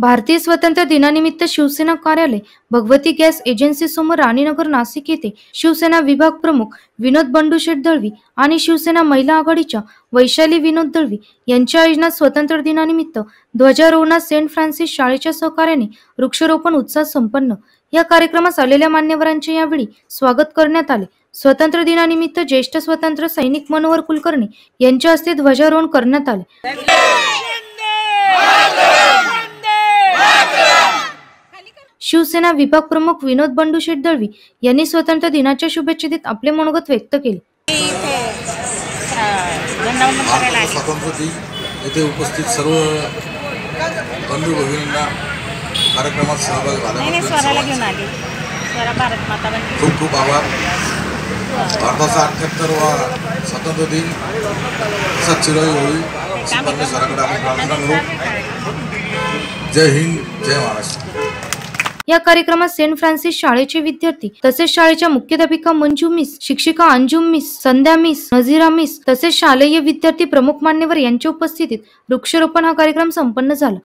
भारतीय स्वातंत्र्य दिनानिमित्त शिवसेना कार्यालय, भगवती गॅस एजन्सी समोर राणीनगर नाशिक येथे शिवसेना विभाग प्रमुख विनोद बंडूशेठ दळवी आणि शिवसेना महिला आघाडीच्या वैशाली विनोद दळवी यांच्या आयोजनात स्वातंत्र्य दिनानिमित्त ध्वजारोहणात सेंट फ्रान्सिस शाळेच्या सहकार्याने वृक्षारोपण उत्सव संपन्न। या कार्यक्रमास आलेल्या मान्यवरांचे यावेळी स्वागत करण्यात आले। स्वातंत्र्य दिनानिमित्त ज्येष्ठ स्वातंत्र्य सैनिक मनोहर कुलकर्णी यांच्या हस्ते ध्वजारोहण करण्यात आले। शिवसेना विभाग प्रमुख विनोद बंडूशेठ दळवी यांनी स्वातंत्र्य दिनाच्या शुभेच्छा देत आपले मनोगत व्यक्त केले। स्वातंत्र्य दिन येथे उपस्थित सर्व बंधू भगिनींना कार्यक्रमात सहभागी झाल्याबद्दल खूप खूप आभार। भारताचा 78वा स्वातंत्र्य दिन असा चिरही होईल अशी परमेश्वराकडे आपण प्रार्थना करू। जय हिंद, जय महाराष्ट्र। या कार्यक्रमात सेंट फ्रान्सिस शाळेचे विद्यार्थी तसेच शाळेच्या मुख्याध्यापिका मंजू मिस, शिक्षिका अंजुम मिस, संध्या मिस, नझीरा मिस तसेच शालेय विद्यार्थी प्रमुख मान्यवर यांच्या उपस्थितीत वृक्षारोपण हा कार्यक्रम संपन्न झाला।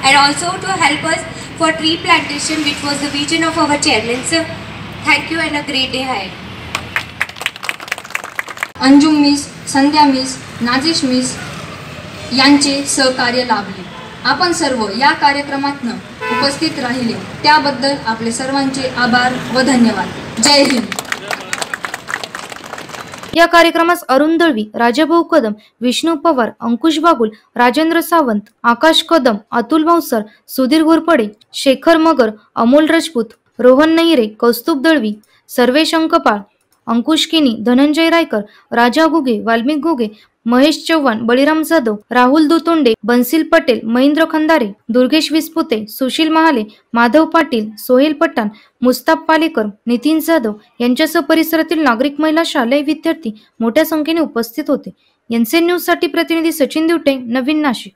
And also to help us for tree plantation, which was the vision of our chairman, sir. Thank you and a great day ahead. Anjum miss, Sandhya miss, Nazish miss यांचे सहकार्य लाभले। आपण सर्व या कार्यक्रमातनं उपस्थित राहिले त्याबद्दल आपले सर्वांचे आभार व धन्यवाद। जय हिंद। या कार्यक्रमास अरुण दळवी, राजाभाऊ कदम, विष्णू पवार, अंकुश बागुल, राजेंद्र सावंत, आकाश कदम, अतुल भाऊसर, सुधीर घोरपडे, शेखर मगर, अमोल राजपूत, रोहन नैरे, कौस्तुभ दळवी, सर्वेश अंकपाळ, अंकुश किनी, धनंजय रायकर, राजा घुगे, वाल्मिक घुगे, महेश चव्हाण, बळीराम जाधव, राहुल दुतोंडे, बनसिल पटेल, महेंद्र खंदारे, दुर्गेश विस्पुते, सुशील महाले, माधव पाटील, सोहेल पठाण, मुस्ताफ पालेकर, नितीन जाधव यांच्यासह परिसरातील नागरिक, महिला, शालेय विद्यार्थी मोठ्या संख्येने उपस्थित होते. एनसीएन न्यूज साठी प्रतिनिधी सचिन दिवटे, नवीन नाशिक.